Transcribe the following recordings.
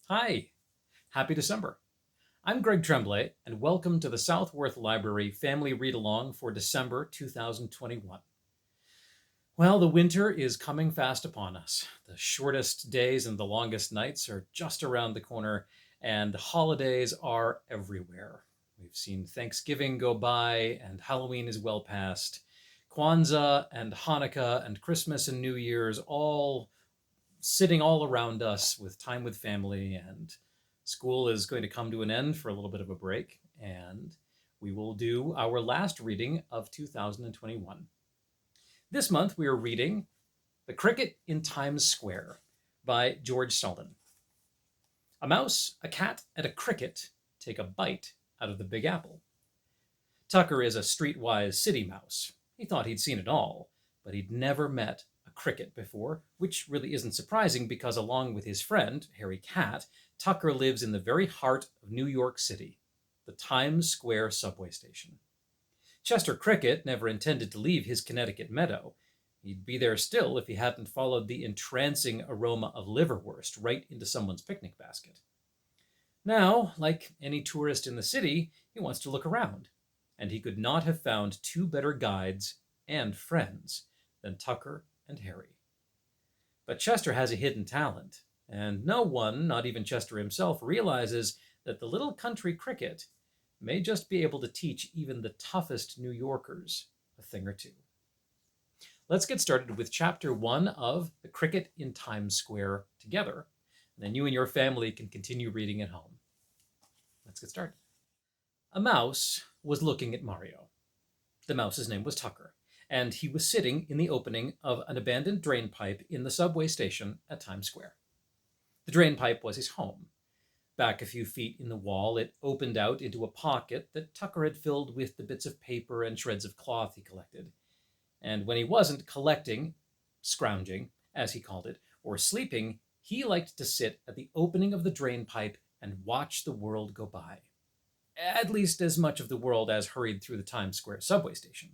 Hi, happy December. I'm Greg Tremblay, and welcome to the Southworth Library Family Read Along for December 2021. Well, the winter is coming fast upon us. The shortest days and the longest nights are just around the corner, and the holidays are everywhere. We've seen Thanksgiving go by, and Halloween is well past. Kwanzaa and Hanukkah and Christmas and New Year's all sitting all around us with time with family, and school is going to come to an end for a little bit of a break, and we will do our last reading of 2021. This month we are reading The Cricket in Times Square by George Selden. A mouse, a cat, and a cricket take a bite out of the Big Apple. Tucker is a streetwise city mouse. He thought he'd seen it all, but he'd never met a cricket before, which really isn't surprising because, along with his friend, Harry Cat, Tucker lives in the very heart of New York City, the Times Square subway station. Chester Cricket never intended to leave his Connecticut meadow. He'd be there still if he hadn't followed the entrancing aroma of liverwurst right into someone's picnic basket. Now, like any tourist in the city, he wants to look around, and he could not have found two better guides and friends than Tucker and Harry. But Chester has a hidden talent, and no one, not even Chester himself, realizes that the little country cricket may just be able to teach even the toughest New Yorkers a thing or two. Let's get started with chapter 1 of The Cricket in Times Square together. And then you and your family can continue reading at home. Let's get started. A mouse was looking at Mario. The mouse's name was Tucker, and he was sitting in the opening of an abandoned drain pipe in the subway station at Times Square. The drain pipe was his home. Back a few feet in the wall, it opened out into a pocket that Tucker had filled with the bits of paper and shreds of cloth he collected. And when he wasn't collecting, scrounging, as he called it, or sleeping, he liked to sit at the opening of the drain pipe and watch the world go by. At least as much of the world as hurried through the Times Square subway station.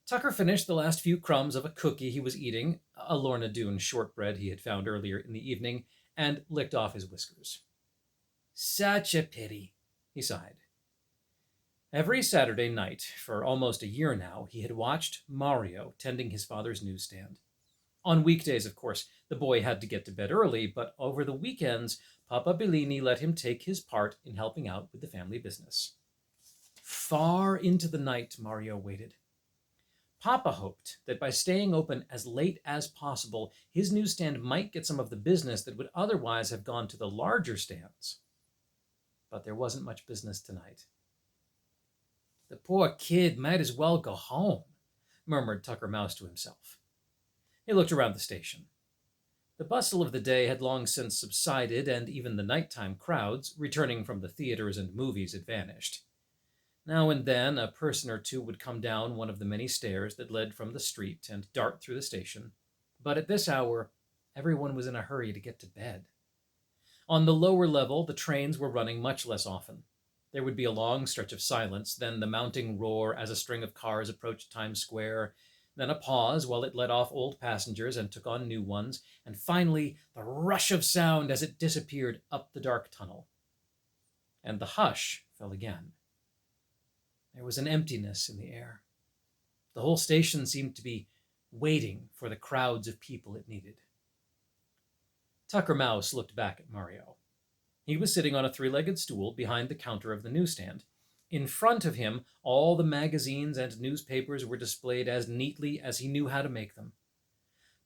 Tucker finished the last few crumbs of a cookie he was eating, a Lorna Doone shortbread he had found earlier in the evening, and licked off his whiskers. Such a pity, he sighed. Every Saturday night, for almost a year now, he had watched Mario tending his father's newsstand. On weekdays, of course, the boy had to get to bed early, but over the weekends, Papa Bellini let him take his part in helping out with the family business. Far into the night, Mario waited. Papa hoped that by staying open as late as possible, his newsstand might get some of the business that would otherwise have gone to the larger stands. But there wasn't much business tonight. The poor kid might as well go home, murmured Tucker Mouse to himself. He looked around the station. The bustle of the day had long since subsided, and even the nighttime crowds, returning from the theaters and movies, had vanished. Now and then, a person or two would come down one of the many stairs that led from the street and dart through the station. But at this hour, everyone was in a hurry to get to bed. On the lower level, the trains were running much less often. There would be a long stretch of silence, then the mounting roar as a string of cars approached Times Square, then a pause while it let off old passengers and took on new ones, and finally the rush of sound as it disappeared up the dark tunnel. And the hush fell again. There was an emptiness in the air. The whole station seemed to be waiting for the crowds of people it needed. Tucker Mouse looked back at Mario. He was sitting on a three-legged stool behind the counter of the newsstand. In front of him, all the magazines and newspapers were displayed as neatly as he knew how to make them.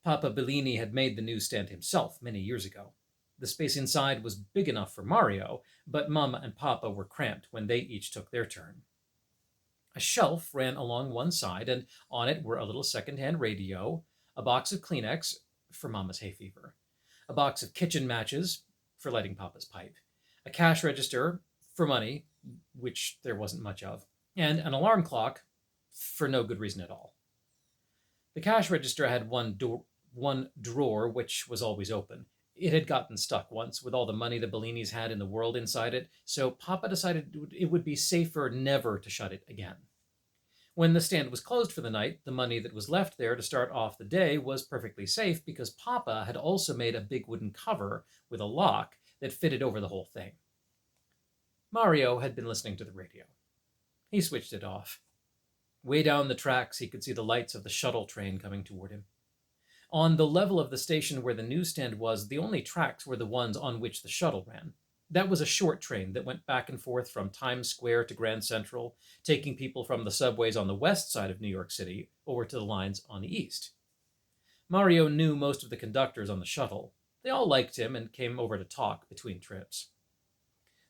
Papa Bellini had made the newsstand himself many years ago. The space inside was big enough for Mario, but Mama and Papa were cramped when they each took their turn. A shelf ran along one side, and on it were a little second-hand radio, a box of Kleenex for Mama's hay fever, a box of kitchen matches for lighting Papa's pipe, a cash register for money, which there wasn't much of, and an alarm clock for no good reason at all. The cash register had one drawer which was always open. It had gotten stuck once with all the money the Bellinis had in the world inside it, so Papa decided it would be safer never to shut it again. When the stand was closed for the night, the money that was left there to start off the day was perfectly safe because Papa had also made a big wooden cover with a lock that fitted over the whole thing. Mario had been listening to the radio. He switched it off. Way down the tracks, he could see the lights of the shuttle train coming toward him. On the level of the station where the newsstand was, the only tracks were the ones on which the shuttle ran. That was a short train that went back and forth from Times Square to Grand Central, taking people from the subways on the west side of New York City over to the lines on the east. Mario knew most of the conductors on the shuttle. They all liked him and came over to talk between trips.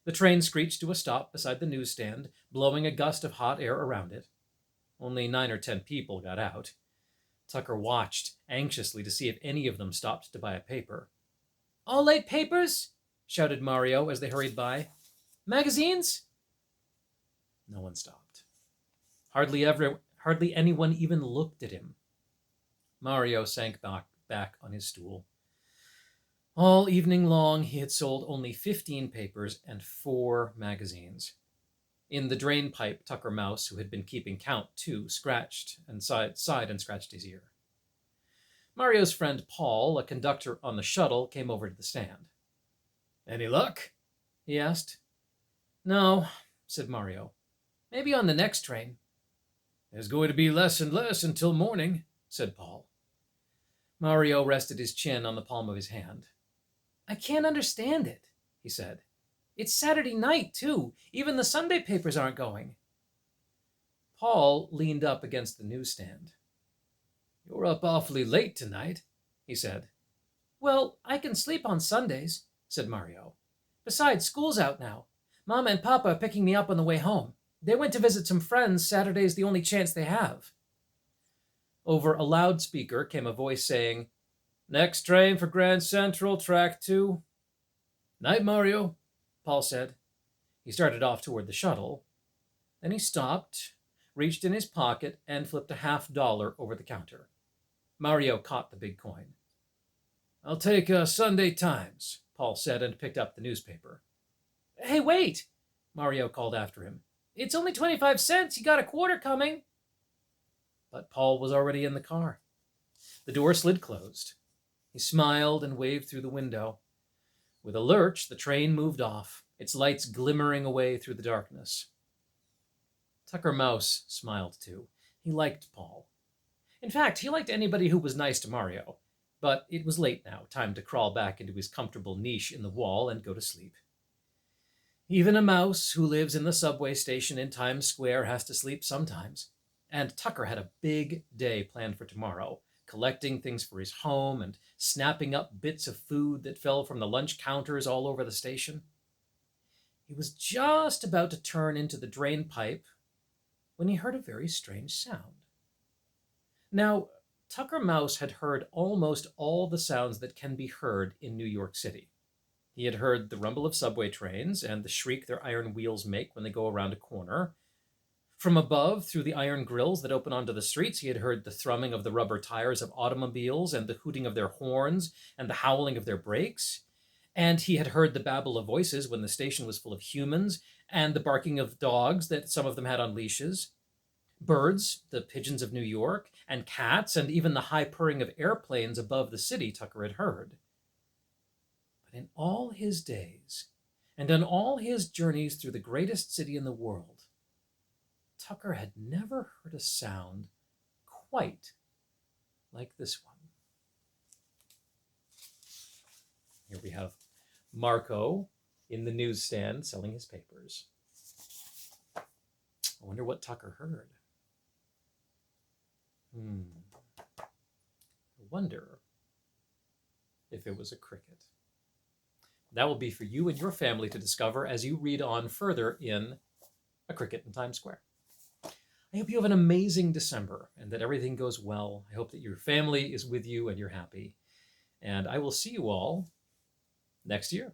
The train screeched to a stop beside the newsstand, blowing a gust of hot air around it. Only 9 or 10 people got out. Tucker watched anxiously to see if any of them stopped to buy a paper. "All late papers?" shouted Mario as they hurried by. "Magazines?" No one stopped. Hardly anyone even looked at him. Mario sank back on his stool. All evening long, he had sold only 15 papers and 4 magazines. In the drain pipe, Tucker Mouse, who had been keeping count too, scratched and sighed and scratched his ear. Mario's friend Paul, a conductor on the shuttle, came over to the stand. "Any luck?" he asked. "No," said Mario. "Maybe on the next train." "There's going to be less and less until morning," said Paul. Mario rested his chin on the palm of his hand. "I can't understand it," he said. "It's Saturday night, too. Even the Sunday papers aren't going." Paul leaned up against the newsstand. "You're up awfully late tonight," he said. "Well, I can sleep on Sundays," said Mario. "Besides, school's out now. Mama and Papa are picking me up on the way home. They went to visit some friends. Saturday's the only chance they have." Over a loudspeaker came a voice saying, "Next train for Grand Central, track 2. "Night, Mario," Paul said. He started off toward the shuttle. Then he stopped, reached in his pocket, and flipped a $50 over the counter. Mario caught the big coin. "I'll take Sunday Times," Paul said, and picked up the newspaper. "Hey, wait!" Mario called after him. "It's only 25 cents. You got a quarter coming." But Paul was already in the car. The door slid closed. He smiled and waved through the window. With a lurch, the train moved off, its lights glimmering away through the darkness. Tucker Mouse smiled too. He liked Paul. In fact, he liked anybody who was nice to Mario. But it was late now, time to crawl back into his comfortable niche in the wall and go to sleep. Even a mouse who lives in the subway station in Times Square has to sleep sometimes. And Tucker had a big day planned for tomorrow, collecting things for his home and snapping up bits of food that fell from the lunch counters all over the station. He was just about to turn into the drain pipe when he heard a very strange sound. Now, Tucker Mouse had heard almost all the sounds that can be heard in New York City. He had heard the rumble of subway trains and the shriek their iron wheels make when they go around a corner. From above, through the iron grills that open onto the streets, he had heard the thrumming of the rubber tires of automobiles and the hooting of their horns and the howling of their brakes. And he had heard the babble of voices when the station was full of humans and the barking of dogs that some of them had on leashes. Birds, the pigeons of New York, and cats, and even the high purring of airplanes above the city Tucker had heard. But in all his days, and on all his journeys through the greatest city in the world, Tucker had never heard a sound quite like this one. Here we have Marco in the newsstand selling his papers. I wonder what Tucker heard. I wonder if it was a cricket. That will be for you and your family to discover as you read on further in A Cricket in Times Square. I hope you have an amazing December and that everything goes well. I hope that your family is with you and you're happy. And I will see you all next year.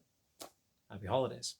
Happy holidays.